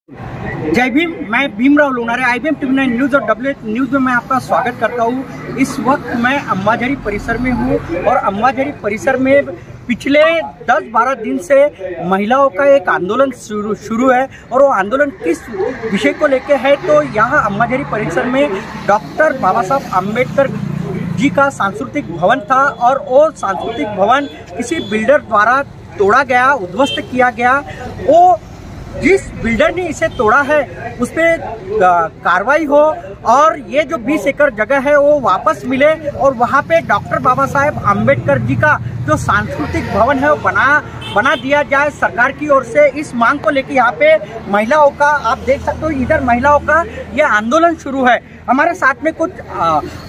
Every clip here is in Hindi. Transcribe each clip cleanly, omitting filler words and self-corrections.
जय भीम। मैं Bhimrao Lonare IBM TV9 news और WH न्यूज़ में मैं आपका स्वागत करता हूँ। इस वक्त मैं अम्बाझरी परिसर में हूँ और अम्बाझरी परिसर में पिछले 10-12 दिन से महिलाओं का एक आंदोलन शुरू है और वो आंदोलन किस विषय को लेकर है तो यहाँ अम्बाझरी परिसर में डॉक्टर बाबा साहब आम्बेडकर जी का सांस्कृतिक भवन था और वो सांस्कृतिक भवन किसी बिल्डर द्वारा तोड़ा गया, उद्ध्वस्त किया गया। वो जिस बिल्डर ने इसे तोड़ा है उस पर कार्रवाई हो और ये जो 20 एकड़ जगह है वो वापस मिले और वहाँ पे डॉक्टर बाबा साहेब आम्बेडकर जी का जो सांस्कृतिक भवन है वो बना दिया जाए सरकार की ओर से। इस मांग को लेकर यहाँ पे महिलाओं का आप देख सकते हो, इधर महिलाओं का ये आंदोलन शुरू है। हमारे साथ में कुछ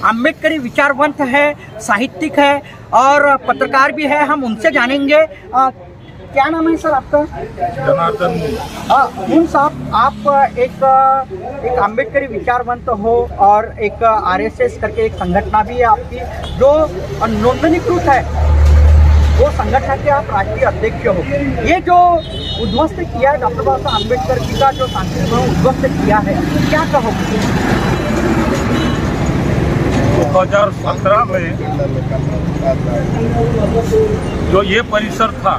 आम्बेडकरी विचारवंत है, साहित्यिक है और पत्रकार भी है, हम उनसे जानेंगे। क्या नाम है सर आपका? जनार्दन मून साहब, आप एक अम्बेडकरी विचारवंत हो और एक RSS करके एक संगठन भी है आपकी जो नोंदनीकृत है, वो संगठन के आप राष्ट्रीय अध्यक्ष हो। ये जो उद्ध्वस्त किया है डॉक्टर बाबा साहब आम्बेडकर जी का जो सांस्कृतिक भवन उद्ध्वस्त किया है, क्या कहोगे? 2017 में जो ये परिसर था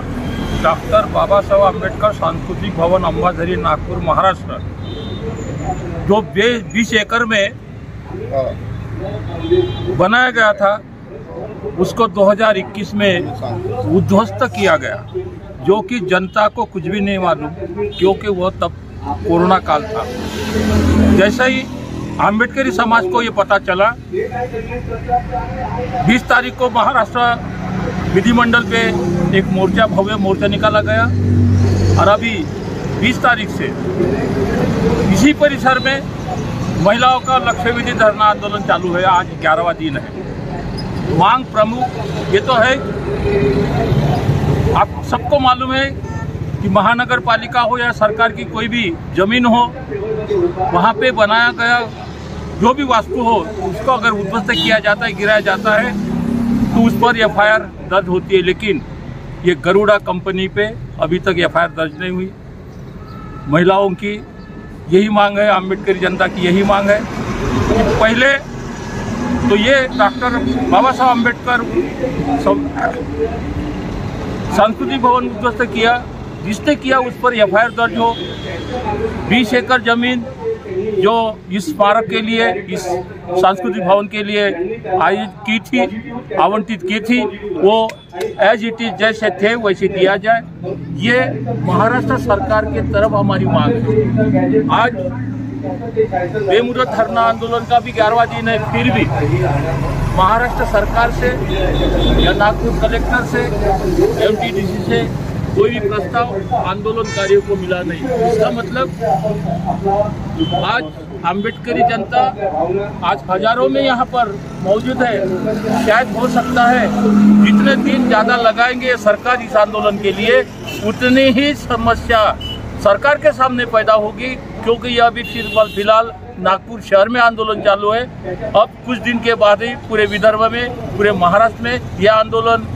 डॉक्टर बाबा साहब आम्बेडकर सांस्कृतिक भवन अम्बाझरी नागपुर महाराष्ट्र, जो 20 एकड़ में बनाया गया था, उसको 2021 में उद्ध्वस्त किया गया, जो कि जनता को कुछ भी नहीं मालूम क्योंकि वह तब कोरोना काल था। जैसे ही आम्बेडकरी समाज को ये पता चला, 20 तारीख को महाराष्ट्र विधिमंडल पे एक मोर्चा, भव्य मोर्चा निकाला गया और अभी 20 तारीख से इसी परिसर में महिलाओं का लक्ष्य विधि धरना आंदोलन चालू है। आज 11वां दिन है। मांग प्रमुख ये तो है, आप सबको मालूम है कि महानगर पालिका हो या सरकार की कोई भी जमीन हो, वहाँ पे बनाया गया जो भी वास्तु हो उसको अगर उद्ध्वस्त किया जाता है, गिराया जाता है तो उस पर FIR दर्ज होती है। लेकिन ये गरुड़ा कंपनी पे अभी तक FIR दर्ज नहीं हुई। महिलाओं की यही मांग है, अम्बेडकरी जनता की यही मांग है। पहले तो ये डॉक्टर बाबा साहब आम्बेडकर सांस्कृतिक भवन उद्ध्वस्त किया, जिसने किया उस पर FIR दर्ज हो। 20 एकड़ जमीन जो इस स्मारक के लिए, इस सांस्कृतिक भवन के लिए आवंटित की थी, वो एज इट इज जैसे थे वैसे दिया जाए। ये महाराष्ट्र सरकार के तरफ हमारी मांग है। आज बेमुदत धरना आंदोलन का भी 11वां दिन है, फिर भी महाराष्ट्र सरकार से या नागपुर कलेक्टर से, MTDC से कोई भी प्रस्ताव आंदोलनकारियों को मिला नहीं। इसका मतलब आज आम्बेडकरी जनता आज हजारों में यहाँ पर मौजूद है। शायद हो सकता है जितने दिन ज़्यादा लगाएंगे सरकार इस आंदोलन के लिए, उतनी ही समस्या सरकार के सामने पैदा होगी, क्योंकि यह अभी फिलहाल नागपुर शहर में आंदोलन चालू है। अब कुछ दिन के बाद ही पूरे विदर्भ में, पूरे महाराष्ट्र में यह आंदोलन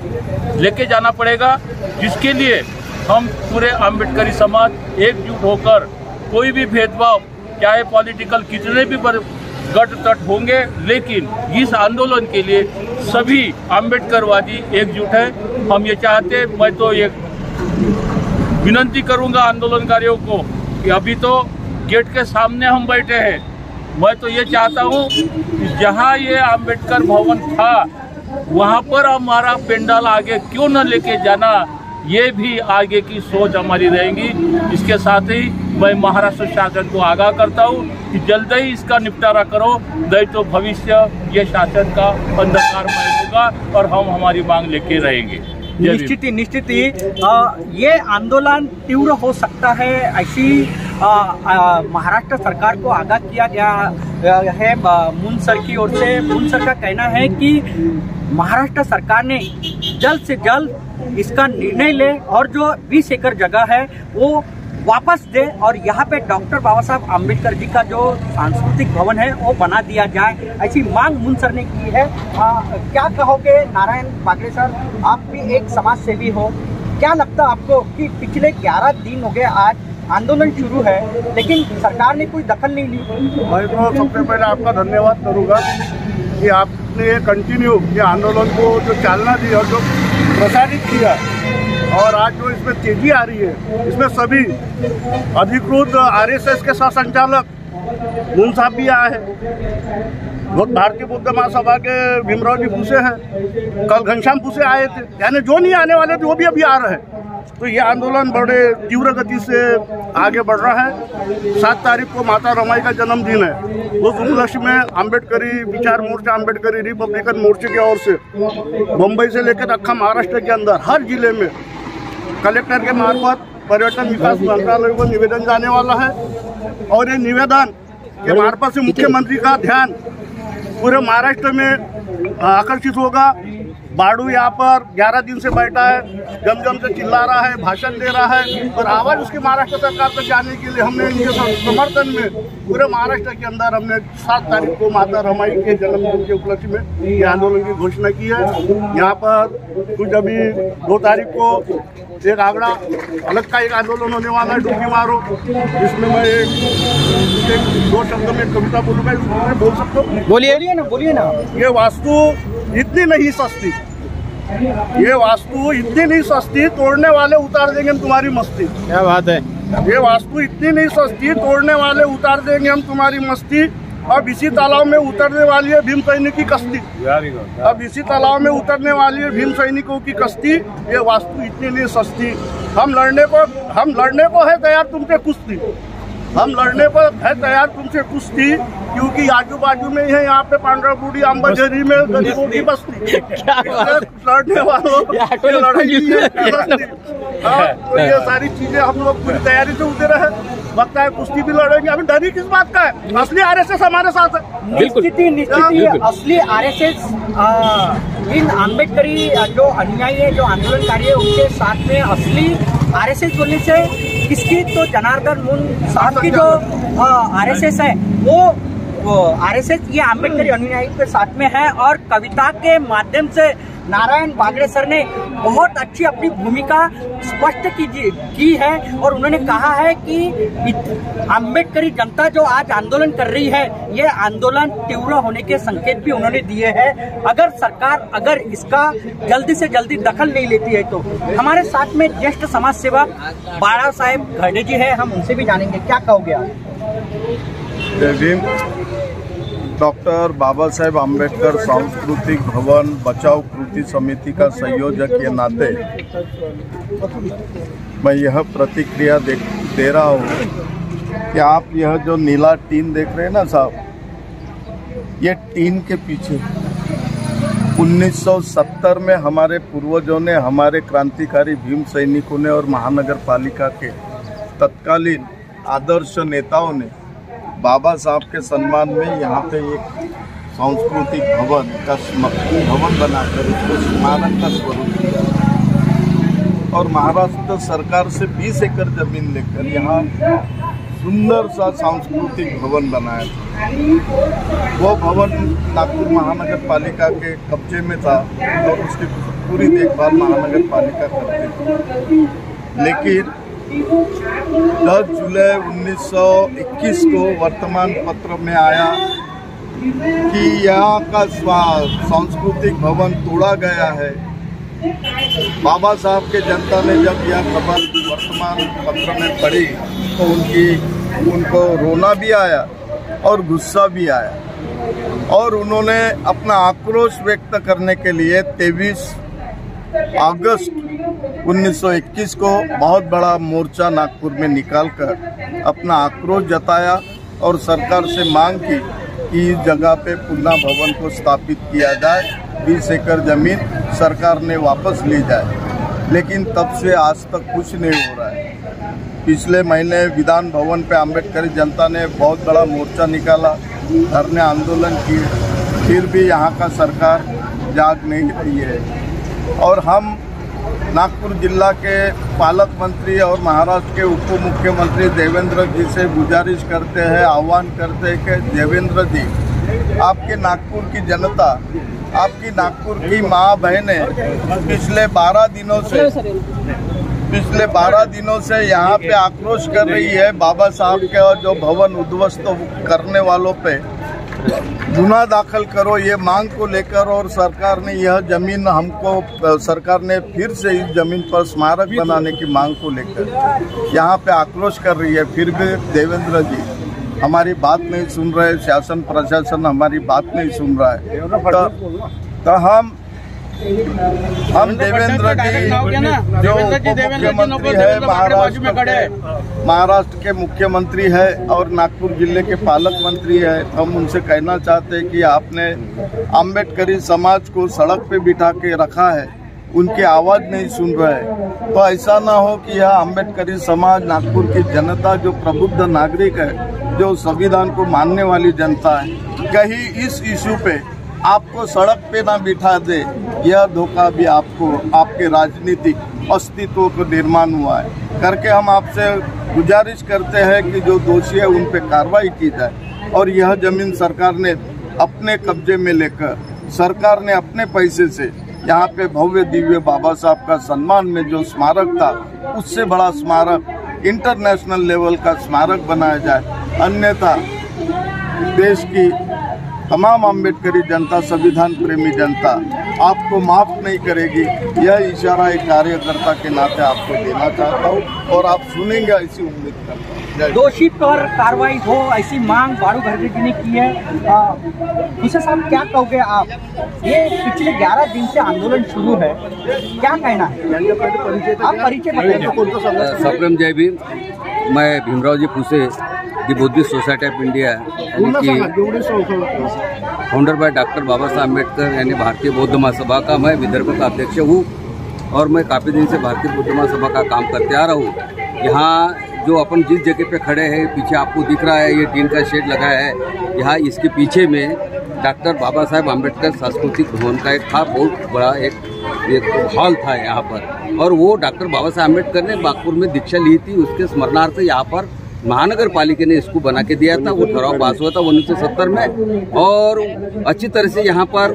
लेके जाना पड़ेगा, जिसके लिए हम पूरे आम्बेडकरी समाज एकजुट होकर, कोई भी भेदभाव चाहे पॉलिटिकल कितने भी गट तट होंगे, लेकिन इस आंदोलन के लिए सभी आम्बेडकरवादी एकजुट है। हम ये चाहते, मैं तो ये विनती करूंगा आंदोलनकारियों को कि अभी तो गेट के सामने हम बैठे हैं, मैं तो ये चाहता हूँ कि जहाँ ये आम्बेडकर भवन था वहाँ पर हमारा पेंडाल आगे क्यों न लेके जाना, ये भी आगे की सोच हमारी रहेगी। इसके साथ ही मैं महाराष्ट्र शासन को आगाह करता हूँ कि जल्द ही इसका निपटारा करो, नहीं तो भविष्य ये शासन का अंधकारमय होगा और हम हमारी मांग लेके रहेंगे। निश्चित ही ये आंदोलन तीव्र हो सकता है, ऐसी महाराष्ट्र सरकार को आगाह किया गया है मून सर की ओर से। मून सर का कहना है कि महाराष्ट्र सरकार ने जल्द से जल्द इसका निर्णय ले और जो 20 एकड़ जगह है वो वापस दे और यहाँ पे डॉक्टर बाबा साहब आम्बेडकर जी का जो सांस्कृतिक भवन है वो बना दिया जाए, ऐसी मांग मून सर ने की है। क्या कहोगे नारायण बागड़े सर, आप भी एक समाज सेवी हो, क्या लगता है आपको कि पिछले 11 दिन हो गए आज आंदोलन शुरू है, लेकिन सरकार ने कोई दखल नहीं ली। मैं तो सबसे पहले आपका धन्यवाद करूँगा कि आपने ये कंटिन्यू ये आंदोलन को जो चालना दी और जो प्रसारित किया, और आज जो इसमें तेजी आ रही है, इसमें सभी अधिकृत आरएसएस के सह संचालक मुन साहब भी आए हैं, भारतीय बौद्ध महासभा के भीमराव जी फूसे हैं, कल घनश्याम फूसे आए थे, यानी जो नहीं आने वाले थे वो भी अभी आ रहे हैं। तो ये आंदोलन बड़े तीव्र गति से आगे बढ़ रहा है। 7 तारीख को माता रमाई का जन्मदिन है, उस उपलक्ष्य में अम्बेडकरी विचार मोर्चा, अम्बेडकरी रिपब्लिकन मोर्चे की ओर से मुंबई से लेकर अक्खा महाराष्ट्र के अंदर हर जिले में कलेक्टर के मार्फत पर्यटन विकास मंत्रालय को निवेदन जाने वाला है, और ये निवेदन के मार्फत से मुख्यमंत्री का ध्यान पूरे महाराष्ट्र में आकर्षित होगा। बाड़ू यहाँ पर 11 दिन से बैठा है, जम से चिल्ला रहा है, भाषण दे रहा है, और आवाज़ उसकी महाराष्ट्र सरकार तक जाने के लिए हमने इनके समर्थन में पूरे महाराष्ट्र के अंदर हमने 7 तारीख को माता रमाई के जन्मदिन के उपलक्ष्य में ये आंदोलन की घोषणा की है। यहाँ पर कुछ अभी 2 तारीख को एक आगरा अलग का एक आंदोलन होने वाला है, डुबकी मारो, जिसमें मैं एक 2 शब्दों में कविता बोलूँगा, इसमें बोल सकता हूँ। बोलिए ना। ये वास्तु इतनी नहीं सस्ती, ये वास्तु इतनी नहीं सस्ती, तोड़ने वाले उतार देंगे हम तुम्हारी मस्ती। क्या बात है। ये वास्तु इतनी नहीं सस्ती, तोड़ने वाले उतार देंगे हम तुम्हारी मस्ती। अब इसी तालाब में उतरने वाली है भीम सैनिक की कश्ती, अब इसी तालाब में उतरने वाली है भीम सैनिकों की कश्ती। ये वास्तु इतनी नहीं सस्ती, हम लड़ने को है तैयार तुमसे कुश्ती, हम लड़ने पर है तैयार तुमसे कुश्ती, क्योंकि आजू बाजू में ही है यहाँ पे पांड्राबूढ़ी अंबाझरी में गरीबों की बस्ती। लड़ने वालों की लड़ाई है। तो ये सारी चीजें हम लोग पूरी तैयारी से उतरे हैं, लगता है कुश्ती भी लड़ेंगे। अभी डरी किस बात का है, असली आरएसएस हमारे साथ है। निश्चित असली आरएसएस इन अम्बेडकरी जो अनुयायी है, जो आंदोलनकारी है, उनके साथ में असली आरएसएस बोलने से किसकी, तो जनार्दन मुन साहब की जो आरएसएस है वो आरएसएस ये अम्बेडकरी अनुयायी के साथ में है। और कविता के माध्यम से नारायण बागड़े सर ने बहुत अच्छी अपनी भूमिका स्पष्ट की है, और उन्होंने कहा है कि अम्बेडकरी जनता जो आज आंदोलन कर रही है, ये आंदोलन तीव्र होने के संकेत भी उन्होंने दिए हैं। अगर सरकार इसका जल्दी से जल्दी दखल नहीं लेती है तो। हमारे साथ में ज्येष्ठ समाज सेवक बाड़ा साहेब घरडे जी है, हम उनसे भी जानेंगे, क्या कहोगे आप? जय भीम। डॉक्टर बाबा साहेब आम्बेडकर सांस्कृतिक भवन बचाव कृति समिति का संयोजक के नाते मैं यह प्रतिक्रिया दे रहा हूँ कि आप यह जो नीला टीन देख रहे हैं ना साहब, ये टीन के पीछे 1970 में हमारे पूर्वजों ने, हमारे क्रांतिकारी भीम सैनिकों ने और महानगर पालिका के तत्कालीन आदर्श नेताओं ने बाबा साहब के सम्मान में यहाँ पे एक सांस्कृतिक भवन का स्मृति भवन बनाकर उसको स्मारक का स्वरूप दिया, और महाराष्ट्र सरकार से 20 एकड़ जमीन लेकर यहाँ सुंदर सा सांस्कृतिक भवन बनाया था। वो भवन नागपुर महानगर पालिका के कब्जे में था और उसकी पूरी देखभाल महानगर पालिका करती थी। लेकिन 10 जुलाई 1921 को वर्तमान पत्र में आया कि यहाँ का सांस्कृतिक भवन तोड़ा गया है। बाबा साहब के जनता ने जब यह खबर वर्तमान पत्र में पढ़ी तो उनको रोना भी आया और गुस्सा भी आया, और उन्होंने अपना आक्रोश व्यक्त करने के लिए 23 अगस्त 1921 को बहुत बड़ा मोर्चा नागपुर में निकालकर अपना आक्रोश जताया और सरकार से मांग की कि इस जगह पे पुनः भवन को स्थापित किया जाए, 20 एकड़ जमीन सरकार ने वापस ली जाए। लेकिन तब से आज तक कुछ नहीं हो रहा है। पिछले महीने विधान भवन पे अम्बेडकरी जनता ने बहुत बड़ा मोर्चा निकाला, धरने आंदोलन किए, फिर भी यहाँ का सरकार जाग नहीं रही है। और हम नागपुर जिला के पालक मंत्री और महाराष्ट्र के उप मुख्यमंत्री देवेंद्र जी से गुजारिश करते हैं, आह्वान करते हैं कि देवेंद्र जी, आपके नागपुर की जनता, आपकी नागपुर की माँ बहनें पिछले 12 दिनों से पिछले 12 दिनों से यहाँ पे आक्रोश कर रही है बाबा साहब के और जो भवन उद्ध्वस्त करने वालों पे गुनाह दाखिल करो, ये मांग को लेकर। और सरकार ने यह जमीन हमको, सरकार ने फिर से इस जमीन पर स्मारक बनाने की मांग को लेकर यहाँ पे आक्रोश कर रही है। फिर भी देवेंद्र जी हमारी बात नहीं सुन रहे, शासन प्रशासन हमारी बात नहीं सुन रहा है। तो हम देवेंद्र जी जो मुख्यमंत्री है, महाराष्ट्र के मुख्यमंत्री है और नागपुर जिले के पालक मंत्री है, हम उनसे कहना चाहते हैं कि आपने अम्बेडकरी समाज को सड़क पे बिठा के रखा है, उनकी आवाज़ नहीं सुन रहे। तो ऐसा ना हो कि यह अम्बेडकरी समाज, नागपुर की जनता जो प्रबुद्ध नागरिक है, जो संविधान को मानने वाली जनता है, कहीं इस इशू पे आपको सड़क पे ना बिठा दे। यह धोखा भी आपको, आपके राजनीतिक अस्तित्व को निर्माण हुआ है करके हम आपसे गुजारिश करते हैं कि जो दोषी है उन पे कार्रवाई की जाए। और यह जमीन सरकार ने अपने कब्जे में लेकर, सरकार ने अपने पैसे से यहाँ पे भव्य दिव्य बाबा साहब का सम्मान में जो स्मारक था, उससे बड़ा स्मारक, इंटरनेशनल लेवल का स्मारक बनाया जाए। अन्यथा देश की तमाम अम्बेडकरी जनता, संविधान प्रेमी जनता आपको माफ नहीं करेगी। यह इशारा एक कार्यकर्ता के नाते आपको देना चाहता हूँ और आप सुनेंगे ऐसी उम्मीद करता हूँ। दोषी पर कार्रवाई हो ऐसी मांग बारू घरगे जी ने की है। भूषण साहब क्या कहोगे आप? ये पिछले 11 दिन से आंदोलन शुरू है, क्या कहना है? आप परिचय बताइए। सप्रेम जय भीम। मैं Bhimrao ji Phuse the Buddhist Society of India founder by doctor Baba Saheb Ambedkar यानी भारतीय बौद्ध महासभा का मैं विदर्भ का अध्यक्ष हूँ और मैं काफ़ी दिन से भारतीय बौद्ध महासभा का काम करते आ रहा हूँ। यहाँ जो अपन जिस जगह पे खड़े हैं, पीछे आपको दिख रहा है, ये टीन का शेड लगा है। यहाँ इसके पीछे में डॉक्टर बाबा साहब अम्बेडकर सांस्कृतिक भवन का एक था, बहुत बड़ा एक हॉल था यहाँ पर। और वो डॉक्टर बाबा साहब अम्बेडकर ने बागपुर में दीक्षा ली थी, उसके स्मरणार्थ यहाँ पर महानगर पालिका ने इसको बना के दिया था। वो ठहराव पास हुआ था 1970 में और अच्छी तरह से यहाँ पर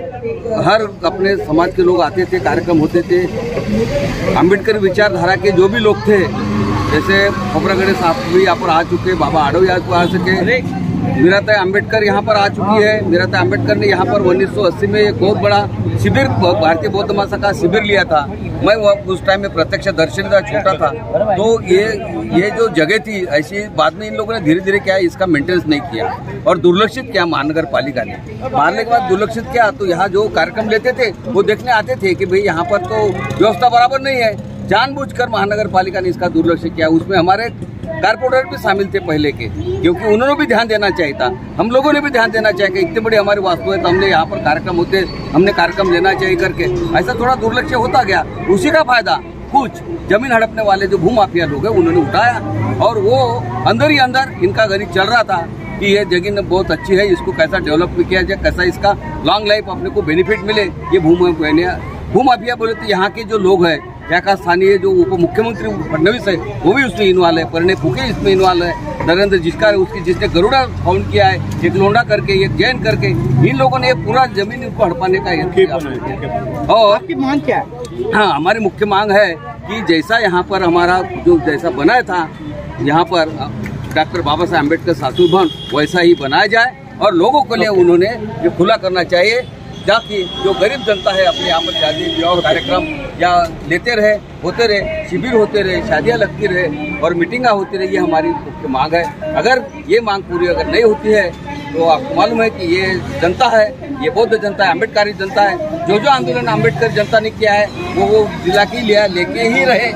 हर अपने समाज के लोग आते थे, कार्यक्रम होते थे। अम्बेडकर विचारधारा के जो भी लोग थे, जैसे खोपरागढ़े साहब भी यहाँ पर आ चुके, बाबा आडव यहाँ पर आ सके, मीराताई अम्बेडकर यहाँ पर आ चुकी है। मीराताई अम्बेडकर ने यहाँ पर 1980 में एक बहुत बड़ा शिविर, भारतीय बौद्ध महासभा का शिविर लिया था। मैं उस टाइम में प्रत्यक्ष दर्शन का छोटा था। तो ये जो जगह थी ऐसी, बाद में इन लोगों ने धीरे धीरे क्या इसका मेंटेनेंस नहीं किया और दुर्लक्षित किया महानगर पालिका ने। मारने के बाद दुर्लक्षित किया तो यहाँ जो कार्यक्रम लेते थे वो देखने आते थे कि भाई यहाँ पर तो व्यवस्था बराबर नहीं है। जानबूझकर महानगर पालिका ने इसका दुर्लक्ष्य किया। उसमें हमारे कारपोरेटर भी शामिल थे पहले के, क्योंकि उन्होंने भी ध्यान देना चाहिए था, हम लोगों ने भी ध्यान देना चाहिए कि इतनी बड़ी हमारी वास्तु है तो हमने यहाँ पर कार्यक्रम होते, हमने कार्यक्रम लेना चाहिए करके ऐसा थोड़ा दुर्लक्ष्य होता गया। उसी का फायदा कुछ जमीन हड़पने वाले जो भूमाफिया लोग हैं उन्होंने उठाया और वो अंदर ही अंदर इनका गणित चल रहा था कि ये जगह बहुत अच्छी है, इसको कैसा डेवलप किया जाए, कैसा इसका लॉन्ग लाइफ अपने को बेनिफिट मिले। ये भूमाफिया बोले तो यहाँ के जो लोग हैं, यहाँ का स्थानीय जो उप मुख्यमंत्री फडणवीस है वो भी उसमें इन्वॉल्व है, परिणय फुके इसमें इन्वॉल्व है, नरेंद्र जिसने गरुड़ा फाउंड किया है, एक लोंडा करके, एक जैन करके, इन लोगों ने पूरा जमीन इनको हड़पाने का यत्न। और आपकी मांग क्या है? हाँ, हमारी मुख्य मांग है कि जैसा यहाँ पर हमारा जो जैसा बनाया था यहाँ पर डॉक्टर बाबा साहब अम्बेडकर सांस्कृतिक भवन, वैसा ही बनाया जाए और लोगों के लिए उन्होंने ये खुला करना चाहिए, ताकि जो गरीब जनता है अपने यहाँ पर शादी विवाह कार्यक्रम या लेते रहे, होते रहे, शिविर होते रहे, शादियाँ लगती रहे और मीटिंगा होती रही। ये हमारी मुख्य मांग है। अगर ये मांग पूरी अगर नहीं होती है तो आपको मालूम है कि ये जनता है, ये बौद्ध जनता है, अम्बेडकरी जनता है, जो आंदोलन अम्बेडकर जनता ने किया है वो जिला की लेके ही रहे।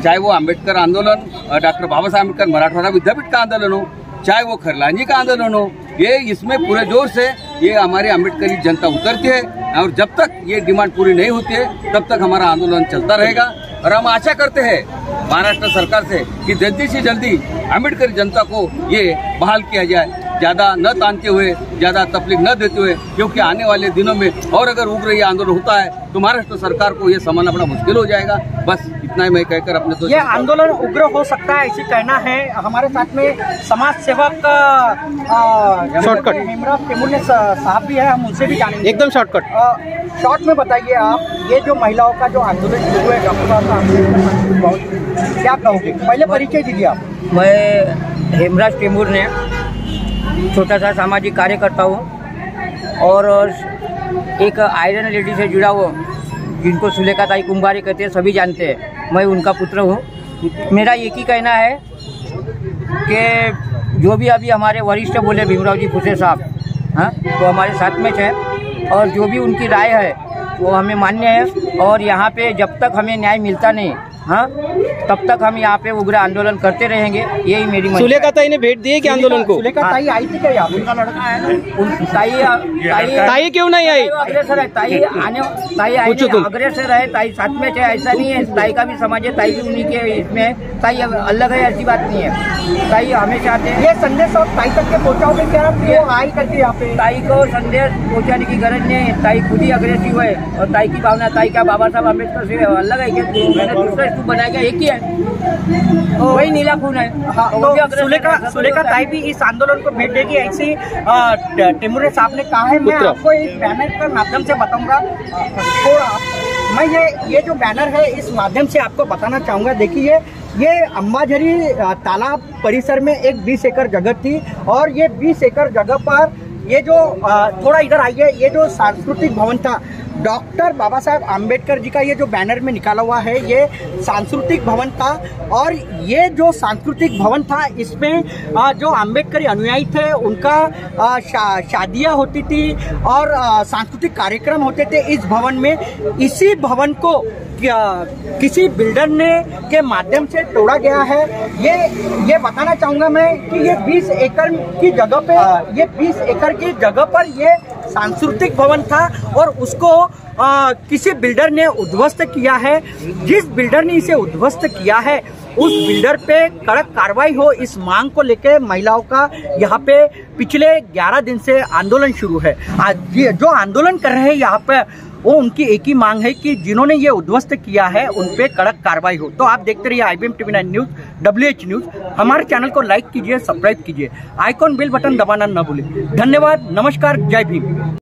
चाहे वो अम्बेडकर आंदोलन, डॉक्टर बाबा साहब अम्बेडकर मराठवाड़ा विद्यापीठ का आंदोलन हो, चाहे वो खरलांजी का आंदोलन हो, ये इसमें पूरे जोर से ये हमारी अम्बेडकरी जनता उतरती है और जब तक ये डिमांड पूरी नहीं होती है तब तक हमारा आंदोलन चलता रहेगा। और हम आशा करते हैं महाराष्ट्र सरकार से कि जल्दी से जल्दी अम्बेडकरी जनता को ये बहाल किया जाए। ज़्यादा न तानते हुए, ज़्यादा तकलीफ न देते हुए, क्योंकि आने वाले दिनों में और अगर उग्र ये आंदोलन होता है तो महाराष्ट्र सरकार को ये संभालना बड़ा मुश्किल हो जाएगा। बस इतना ही मैं कहकर अपने तो ये आंदोलन उग्र हो सकता है, ऐसी कहना है। हमारे साथ में समाज सेवक शॉर्टकट हेमराज टेमुरने साहब भी है, हम उनसे भी जानेंगे। एकदम शॉर्टकट। शॉर्ट में बताइए आप, ये जो महिलाओं का जो आंदोलन शुरू है डॉक्टर बाबा साहब अम्बेडकर, क्या कहोगे? पहले परिचय दीजिए आप। मैं हेमराज टेमुर ने छोटा सा सामाजिक कार्यकर्ता हूँ और एक आयरन लेडी से जुड़ा हुआ, जिनको सुलेखा ताई कुंभारे कहते हैं, सभी जानते हैं। मैं उनका पुत्र हूँ। मेरा एक ही कहना है कि जो भी अभी हमारे वरिष्ठ बोले भीमराव जी फुसे साहब, हाँ, तो हमारे साथ में है और जो भी उनकी राय है वो हमें मान्य है। और यहाँ पे जब तक हमें न्याय मिलता नहीं, हाँ, तब तक हम यहाँ पे उग्र आंदोलन करते रहेंगे। यही मेरी सुलेखा ताई ने भेंट दी है कि आंदोलन को? सुलेखा ताई आई थी क्या? यहाँ उनका लड़का है ना। ताई क्यों नहीं आई? अग्रेसर है ताई, अग्रेसर है ताई, साथ में है, ऐसा नहीं है। ताई का भी समाज है, ताई भी उन्हीं के इसमें, ताई अलग है, ऐसी बात नहीं है। ताई हमेशा आते हैं। ये संदेश आप ताई तक के पहुँचाओगे क्या? वो आई करके यहाँ पे ताई को संदेश पहुँचाने की गरज नहीं है। ताई खुद ही अग्रेसिव है और ताई की भावना, ताई का बाबा साहब अम्बेडकर से अलग है क्या? मैंने दूसरा स्कूप बनाया गया, एक ही है, वही नीला खून है। हाँ, तो सुलेखा ताई भी इस आंदोलन को भेंट देगी, ऐसे टेमुरे साहब ने कहा है। मैं आपको एक बैनर के माध्यम से बताऊंगा। थोड़ा मैं ये जो बैनर है इस माध्यम से आपको बताना चाहूंगा। देखिए, ये अंबाझरी तालाब परिसर में एक 20 एकड़ जगह थी और ये 20 एकड़ जगह पर ये जो थोड़ा इधर आइए, ये जो सांस्कृतिक भवन था डॉक्टर बाबा साहब आम्बेडकर जी का, ये जो बैनर में निकाला हुआ है ये सांस्कृतिक भवन था। और ये जो सांस्कृतिक भवन था इसमें जो आम्बेडकरी अनुयायी थे उनका शादियाँ होती थी और सांस्कृतिक कार्यक्रम होते थे इस भवन में। इसी भवन को किसी बिल्डर ने के माध्यम से तोड़ा गया है। ये बताना चाहूँगा मैं कि ये 20 एकड़ की जगह पे, ये 20 एकड़ की जगह पर ये सांस्कृतिक भवन था और उसको किसी बिल्डर ने उद्ध्वस्त किया है। जिस बिल्डर ने इसे उद्ध्वस्त किया है उस बिल्डर पे कड़क कार्रवाई हो, इस मांग को लेकर महिलाओं का यहाँ पे पिछले 11 दिन से आंदोलन शुरू है। आज जो आंदोलन कर रहे हैं यहाँ पे, वो उनकी एक ही मांग है कि जिन्होंने ये उद्ध्वस्त किया है उन पे कड़क कार्रवाई हो। तो आप देखते रहिए IBM TV 9 news, WH news. हमारे चैनल को लाइक कीजिए, सब्सक्राइब कीजिए, आइकॉन बेल बटन दबाना न भूलें। धन्यवाद, नमस्कार, जय भीम।